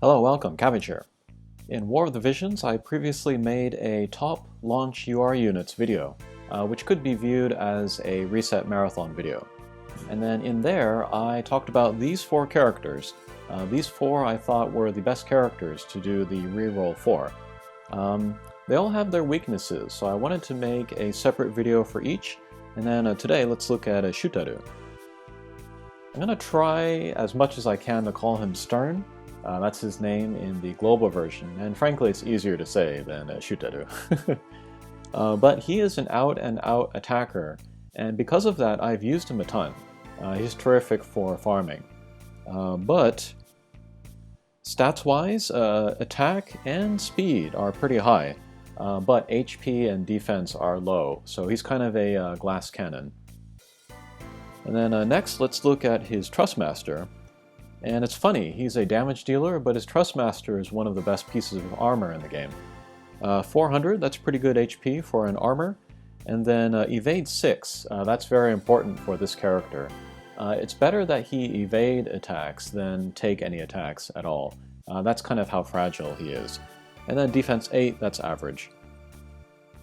Hello, welcome, Cabbage here. In War of the Visions, I previously made a top launch UR units video, which could be viewed as a reset marathon video. And then in there, I talked about these four characters. These four I thought were the best characters to do the reroll for. They all have their weaknesses, so I wanted to make a separate video for each, and then today let's look at Shutaru. I'm going to try as much as I can to call him Sterne. That's his name in the global version, and frankly it's easier to say than Shutaru. But he is an out-and-out attacker, and because of that I've used him a ton. He's terrific for farming. But stats-wise, attack and speed are pretty high, but HP and defense are low, so he's kind of a glass cannon. And then next let's look at his Trustmaster. And it's funny, he's a damage dealer, but his Trustmaster is one of the best pieces of armor in the game. 400, that's pretty good HP for an armor. And then evade 6, that's very important for this character. It's better that he evade attacks than take any attacks at all. That's kind of how fragile he is. And then defense 8, that's average.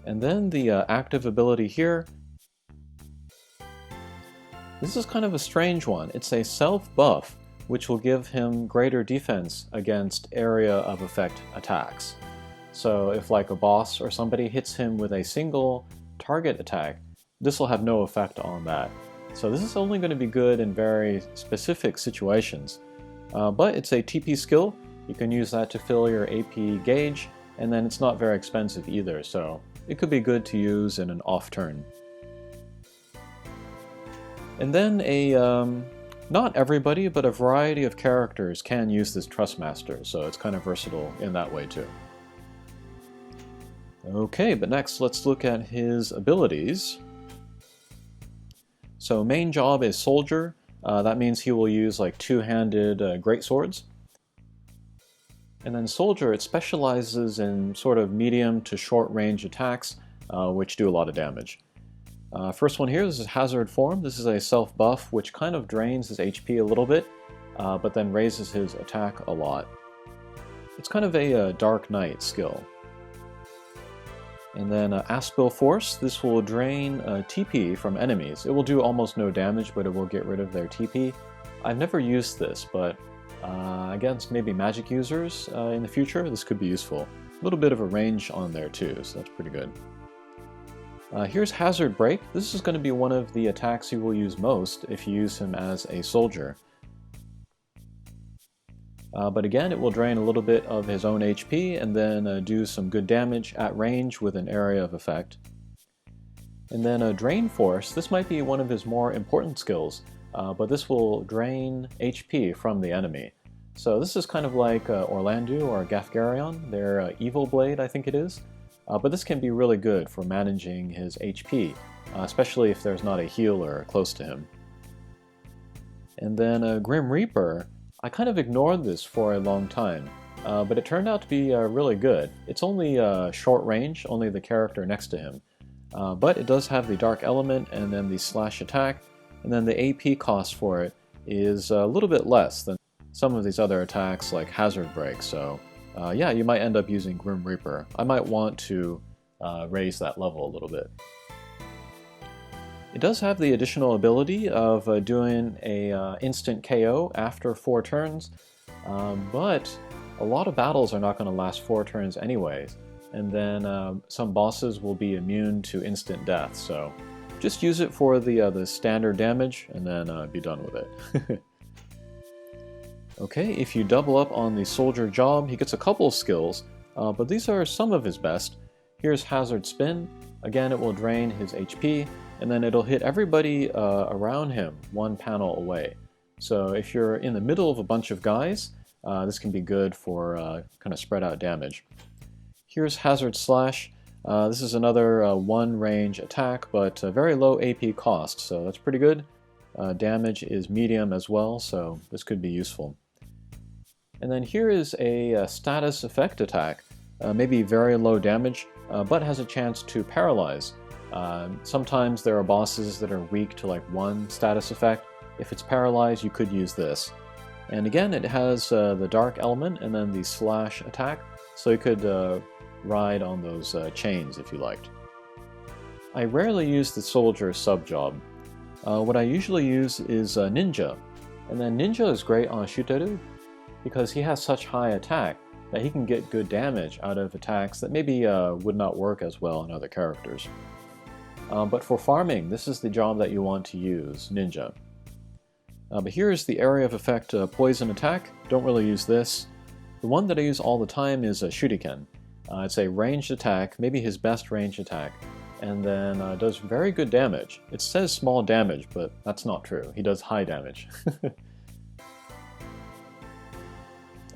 And then the active ability here. This is kind of a strange one. It's a self-buff, which will give him greater defense against area of effect attacks. So if like a boss or somebody hits him with a single target attack, this will have no effect on that. So this is only going to be good in very specific situations. But it's a TP skill. You can use that to fill your AP gauge, and then it's not very expensive either, so it could be good to use in an off turn. And then not everybody, but a variety of characters can use this Trustmaster, so it's kind of versatile in that way too. Okay, but next let's look at his abilities. So main job is Soldier. That means he will use like two-handed greatswords. And then Soldier, it specializes in sort of medium to short range attacks, which do a lot of damage. First one here, this is Hazard Form. This is a self-buff, which kind of drains his HP a little bit, but then raises his attack a lot. It's kind of a Dark Knight skill. And then Aspil Force. This will drain TP from enemies. It will do almost no damage, but it will get rid of their TP. I've never used this, but against maybe magic users in the future, this could be useful. A little bit of a range on there too, so that's pretty good. Here's Hazard Break. This is going to be one of the attacks you will use most if you use him as a soldier. But again, it will drain a little bit of his own HP and then do some good damage at range with an area of effect. And then Drain Force. This might be one of his more important skills, but this will drain HP from the enemy. So this is kind of like Orlandu or Gafgarion, their Evil Blade, I think it is. But this can be really good for managing his HP, especially if there's not a healer close to him. And then Grim Reaper, I kind of ignored this for a long time, but it turned out to be really good. It's only short range, only the character next to him, but it does have the Dark Element and then the Slash Attack, and then the AP cost for it is a little bit less than some of these other attacks like Hazard Break, so yeah, you might end up using Grim Reaper. I might want to raise that level a little bit. It does have the additional ability of doing a instant KO after 4 turns, but a lot of battles are not going to last 4 turns anyways, and then some bosses will be immune to instant death, so just use it for the standard damage and then be done with it. Okay, if you double up on the Soldier job, he gets a couple of skills, but these are some of his best. Here's Hazard Spin. Again, it will drain his HP, and then it'll hit everybody around him one panel away. So if you're in the middle of a bunch of guys, this can be good for kind of spread out damage. Here's Hazard Slash. This is another one range attack, but very low AP cost, so that's pretty good. Damage is medium as well, so this could be useful. And then here is a status effect attack, maybe very low damage, but has a chance to paralyze. Sometimes there are bosses that are weak to like one status effect. If it's paralyzed, you could use this. And again, it has the dark element and then the slash attack, so you could ride on those chains if you liked. I rarely use the soldier sub-job. What I usually use is ninja, and then ninja is great on Shuteru because he has such high attack that he can get good damage out of attacks that maybe would not work as well on other characters. But for farming, this is the job that you want to use, ninja. But here's the area of effect poison attack. Don't really use this. The one that I use all the time is a shuriken. It's a ranged attack, maybe his best ranged attack, and then does very good damage. It says small damage, but that's not true. He does high damage.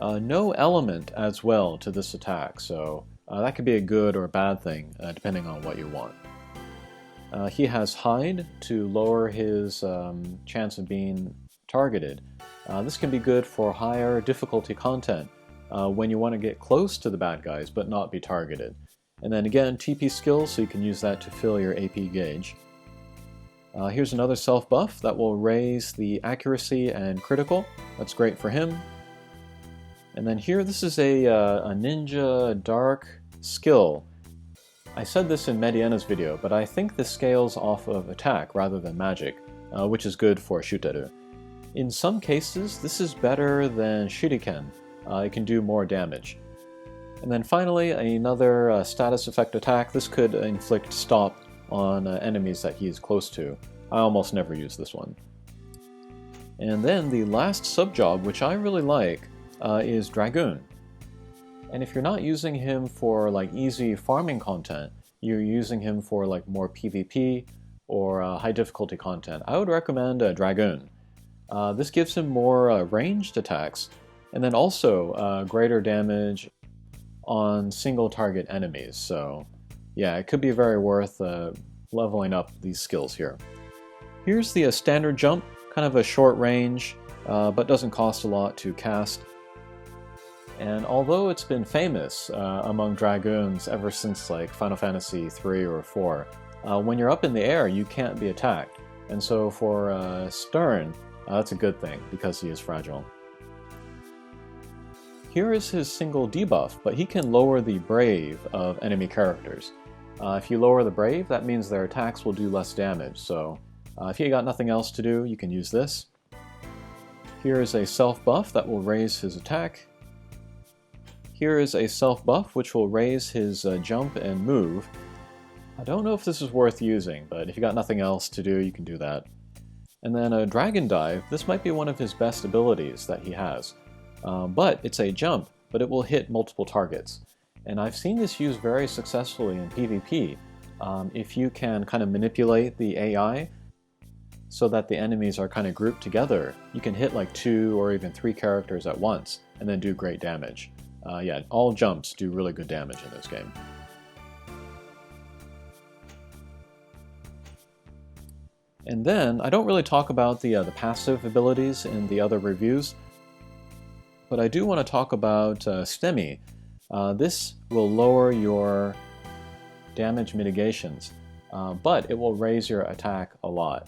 No element adds well to this attack, so that could be a good or a bad thing, depending on what you want. He has hide to lower his chance of being targeted. This can be good for higher difficulty content when you want to get close to the bad guys but not be targeted. And then again, TP skills, so you can use that to fill your AP gauge. Here's another self buff that will raise the accuracy and critical. That's great for him. And then here, this is a ninja dark skill. I said this in Mediena's video, but I think this scales off of attack rather than magic, which is good for Shuteru. In some cases, this is better than Shuriken. It can do more damage. And then finally, another status effect attack. This could inflict stop on enemies that he is close to. I almost never use this one. And then the last sub-job, which I really like, is Dragoon. And if you're not using him for like easy farming content, you're using him for like more PvP or high difficulty content, I would recommend Dragoon. This gives him more ranged attacks, and then also greater damage on single target enemies. So yeah, it could be very worth leveling up these skills here. Here's the standard jump, kind of a short range, but doesn't cost a lot to cast. And although it's been famous among Dragoons ever since like Final Fantasy 3 or 4, when you're up in the air you can't be attacked. And so for Sterne, that's a good thing because he is fragile. Here is his single debuff, but he can lower the brave of enemy characters. If you lower the brave, that means their attacks will do less damage, so if you got nothing else to do, you can use this. Here is a self buff that will raise his attack. Here is a self buff which will raise his jump and move. I don't know if this is worth using, but if you got nothing else to do, you can do that. And then a Dragon Dive. This might be one of his best abilities that he has. But it's a jump, but it will hit multiple targets. And I've seen this used very successfully in PvP. If you can kind of manipulate the AI so that the enemies are kind of grouped together, you can hit like 2 or even 3 characters at once and then do great damage. Yeah, all jumps do really good damage in this game. And then, I don't really talk about the passive abilities in the other reviews, but I do want to talk about STEMI. This will lower your damage mitigations, but it will raise your attack a lot.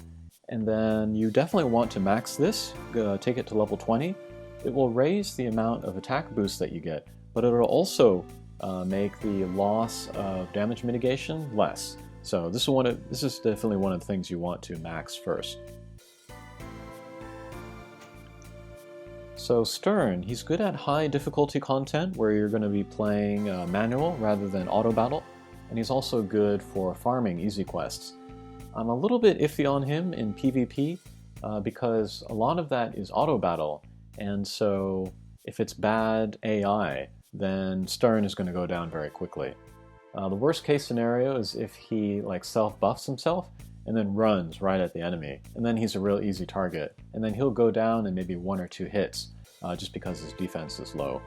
And then you definitely want to max this, take it to level 20. It will raise the amount of attack boost that you get, but it will also make the loss of damage mitigation less. So this is definitely one of the things you want to max first. So Sterne, he's good at high difficulty content where you're going to be playing manual rather than auto battle, and he's also good for farming easy quests. I'm a little bit iffy on him in PvP because a lot of that is auto battle, and so if it's bad AI, then Sterne is going to go down very quickly. The worst case scenario is if he like self-buffs himself and then runs right at the enemy, and then he's a real easy target, and then he'll go down in maybe 1 or 2 hits just because his defense is low.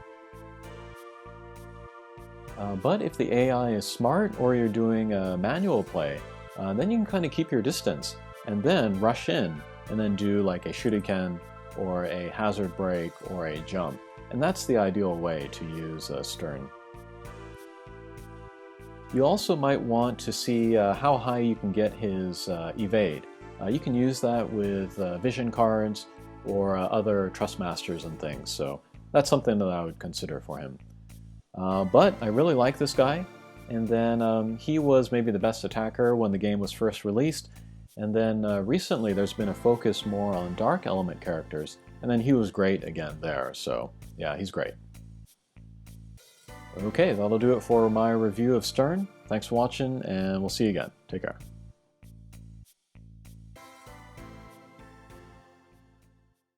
But if the AI is smart or you're doing a manual play, then you can kind of keep your distance and then rush in and then do like a shuriken or a hazard break or a jump. And that's the ideal way to use Sterne. You also might want to see how high you can get his evade. You can use that with vision cards, or other trust masters and things, so that's something that I would consider for him. But I really like this guy, and then he was maybe the best attacker when the game was first released, and then recently there's been a focus more on dark element characters, and then he was great again there, so yeah, he's great. Okay, that'll do it for my review of Sterne. Thanks for watching, and we'll see you again. Take care.